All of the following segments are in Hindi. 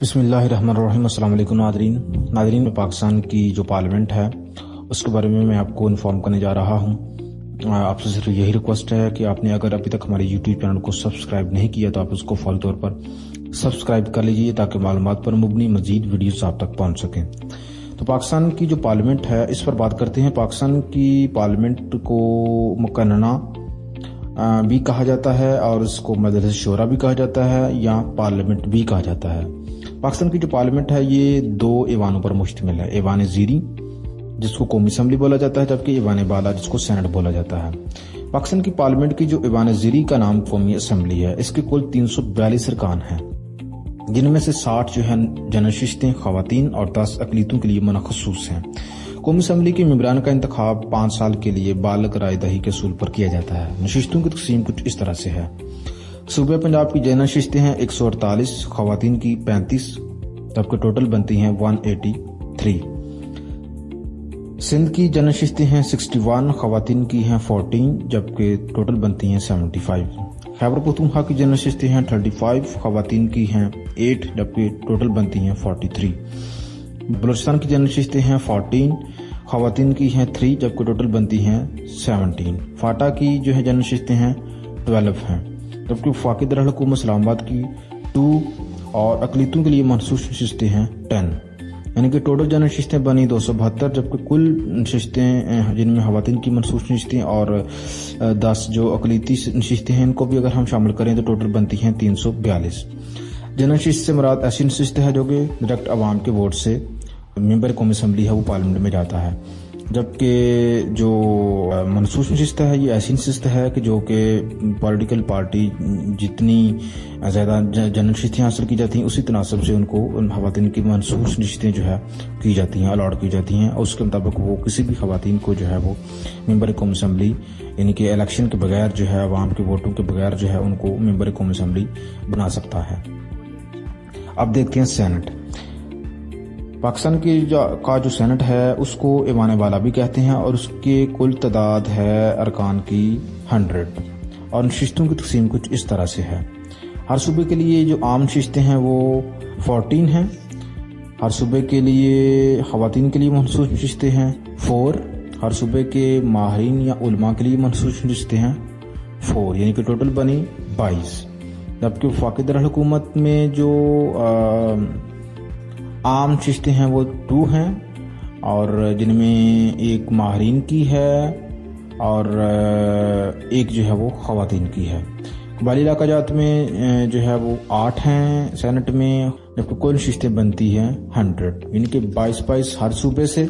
बिस्मिल्लाहिर्रहमानिर्रहीम। अस्सलाम वालेकुम नादरीन, पाकिस्तान की जो पार्लियामेंट है उसके बारे में मैं आपको इन्फॉर्म करने जा रहा हूँ। आपसे सिर्फ यही रिक्वेस्ट है कि आपने अगर अभी तक हमारे यूट्यूब चैनल को सब्सक्राइब नहीं किया तो आप उसको फौरी तौर पर सब्सक्राइब कर लीजिए ताकि मालूमात पर मुबनी मजीद वीडियोस आप तक पहुँच सकें। तो पाकिस्तान की जो पार्लियामेंट है इस पर बात करते हैं। पाकिस्तान की पार्लियामेंट को मुकन्ना भी कहा जाता है और इसको मजलिस शूरा भी कहा जाता है या पार्लियामेंट भी कहा जाता है। पाकिस्तान की जो पार्लियामेंट है ये दो ऐवानों पर मुश्तमिल है। ऐवान ज़ीरी जिसको कौमी असम्बली बोला जाता है, जबकि ऐवान बाला जिसको सेनेट बोला जाता है। पाकिस्तान की पार्लियामेंट की जो ऐवान ज़ीरी का नाम कौमी असम्बली है, इसके कुल 342 अरकान हैं, जिनमें से 60 जो है जनशिस्तें ख़वातीन और 10 अक़लियतों के लिए मख़सूस हैं। कौमी असम्बली के मेंबरान का इंतखाब 5 साल के लिए बालग राय दही के असूल पर किया जाता है। नशिस्तों की तक़सीम कुछ इस तरह से है। सूबे पंजाब की जनशिस्तें हैं 148, ख़वातीन की 35, जबकि टोटल बनती हैं 183। सिंध की जनशिस्तें हैं 61, ख़वातीन की हैं 14, जबकि टोटल बनती हैं 75। खैबर पख्तूनख्वा की जनशिस्तें हैं 35, ख़वातीन की हैं 8, जबकि टोटल बनती हैं 43। बलूचिस्तान की जनशिस्तें हैं 14, ख़वातीन की हैं 3, जबकि टोटल बनती हैं 17। फाटा की जो है जनशिस्तें हैं 12 हैं, जबकि वफाकी दारुल-हुकूमत इस्लामाबाद की 2 और अक़लियतों के लिए मखसूस नशिस्तें हैं 10। यानी कि टोटल जनशिस्तें बनी 272, जबकि कुल नशिस्तें जिनमें ख़वातीन की मखसूस नशिस्तें और 10 जो अक़लियती नशिस्तें हैं इनको भी अगर हम शामिल करें तो टोटल बनती हैं 342। जनशिस्त से मुराद ऐसी नशिस्त है जो कि डायरेक्ट आवाम के वोट से मेंबर कौमी असम्बली है वो पार्लियामेंट में जाता है, जबकि जो मनसूस नशिस्त है ये ऐसी नशिस्त है कि जो कि पॉलिटिकल पार्टी जितनी ज़्यादा जनशिस्तें हासिल की जाती हैं उसी तनासब से उनको उन ख़वातीन की मनसूस नशिस्तें जो है की जाती हैं, अलॉट की जाती हैं, और उसके मुताबिक वो किसी भी ख़वातीन को जो है वो मेंबर कौमी असम्बली यानी कि इलेक्शन के बगैर जो है आवाम के वोटों के बगैर जो है उनको मेंबर कौमी असम्बली बना सकता है। अब देखते हैं सेनेट। पाकिस्तान की जो सेनेट है उसको ऐवान बाला भी कहते हैं और उसके कुल तादाद है अरकान की 100 और नशिस्तों की तक़सीम कुछ इस तरह से है। हर सूबे के लिए जो आम नशिस्तें हैं वो 14 हैं। हर सूबे के लिए ख़वातीन के लिए मखसूस नशिस्तें हैं 4। हर सूबे के माहिरीन या उलमा के लिए मखसूस नशिस्तें हैं 4, यानी कि टोटल बनी 22। जबकि वफाकी दारुल-हुकूमत में जो आम नशिस्तें हैं वो 2 हैं और जिनमें एक माहिरीन की है और एक जो है वो ख़वातीन की है। कबायली इलाका जात में जो है वो 8 हैं सेनेट में, जबकि कुल नशिस्तें बनती हैं 100, यानी कि 22 हर सूबे से,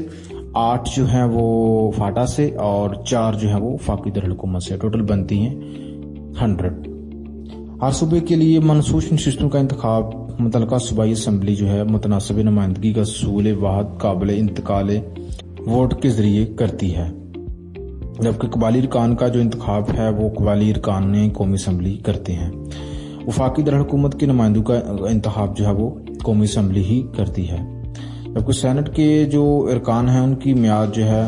8 जो है वो फाटा से और 4 जो है वो वफाकी दारुल-हुकूमत से, टोटल बनती हैं 100। हर सूबे के लिए मनसूस नशिस्तों का इंतखाब मुतलका सूबाई असम्बली जो है मुतनासिब नुमाइंदगी का सूल वाहद काबिल इंतकाल वोट के जरिए करती है, जबकि कबायली अरकान का जो इंतखाब है वो कबायली अरकान ने कौमी असम्बली करते हैं। वफाकी दारुल-हुकूमत के नुमाइंदों का इंतखाब जो है वो कौमी असम्बली ही करती है। जबकि सेनेट के जो अरकान हैं उनकी मियाद जो है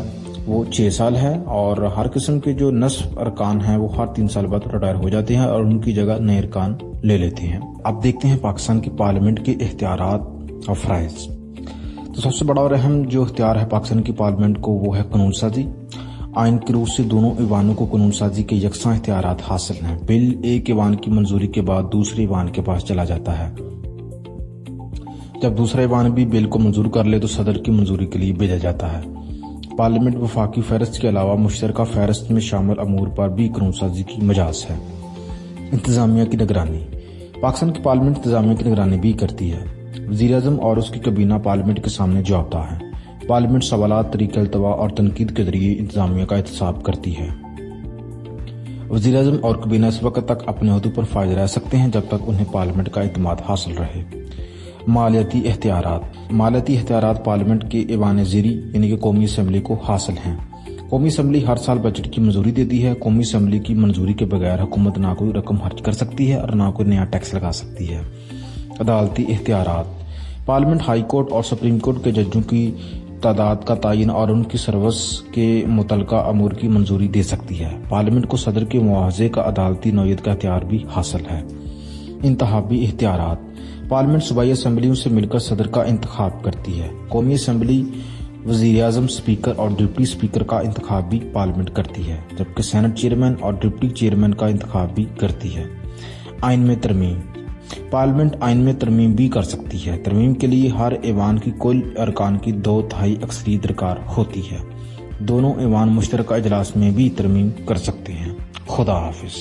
वो 6 साल है और हर किस्म के जो नस्ब अरकान हैं वो हर 3 साल बाद रिटायर हो जाते हैं और उनकी जगह नए अरकान ले लेते हैं। अब देखते हैं पाकिस्तान की पार्लियामेंट के इख्तियारात और फ़राइज़। तो सबसे बड़ा और अहम जो इख्तियार है पाकिस्तान की पार्लियामेंट को वो है कानून साजी। आइन की रूह से दोनों ऐवानों को कानून साजी के यकसां इख्तियारात हासिल हैं। बिल एक ऐवान की मंजूरी के बाद दूसरे ऐवान के पास चला जाता है। जब दूसरा ऐवान भी बिल को मंजूर कर ले तो सदर की मंजूरी के लिए भेजा जाता है। पार्लियामेंट वफाकी फहरिस्त के अलावा मुश्तरका फहरिस्त में शामिल अमूर पर भी कानून साजी की मजाज है। इंतजामिया की निगरानी। पाकिस्तान की पार्लियामेंट इंतजामिया की निगरानी भी करती है। वज़ीर-ए-आज़म और उसकी काबीना पार्लियामेंट के सामने जवाबता है। पार्लियामेंट सवालात, तरीक़े अल्तवा और तनकीद के जरिए इंतजामिया का एहतसाब करती है। वज़ीर-ए-आज़म और काबीना इस वक्त तक अपने ओहदे पर फायज रह सकते हैं जब तक उन्हें पार्लियामेंट का इत्मीनान हासिल रहे। मालियाती इख्तियारात। मालियाती इख्तियारात पार्लियामेंट के ऐवान ज़ीरी यानी कि कौमी असम्बली को हासिल हैं। कौमी असम्बली हर साल बजट की मंजूरी देती है। कौमी असम्बली की मंजूरी के बगैर हुकूमत ना कोई रकम खर्च कर सकती है और ना कोई नया टैक्स लगा सकती है। अदालती इख्तियारात। पार्लियामेंट हाई कोर्ट और सुप्रीम कोर्ट के जजों की तादाद का तयन और उनकी सर्विस के मुतलका अमूर की मंजूरी दे सकती है। पार्लियामेंट को सदर के मुआवजे का अदालती नौयत का इख्तियार भी हासिल है। इंतहाबी इख्तियारात। पार्लियामेंट सूबाई असम्बलियों से मिलकर सदर का इंतखाब करती है। कौमी असम्बली वज़ीर-ए-आज़म, स्पीकर और डिप्टी स्पीकर का इंतखाब भी पार्लियामेंट करती है, जबकि सेनेट चेयरमैन और डिप्टी चेयरमैन का इंतखाब भी करती है। आइन में तरमीम। पार्लियामेंट आइन में तरमीम भी कर सकती है। तरमीम के लिए हर ऐवान की कुल अरकान की 2/3 अक्सरियत दरकार होती है। दोनों ऐवान मुश्तरका इजलास में भी तरमीम कर सकते हैं। खुदा हाफिज।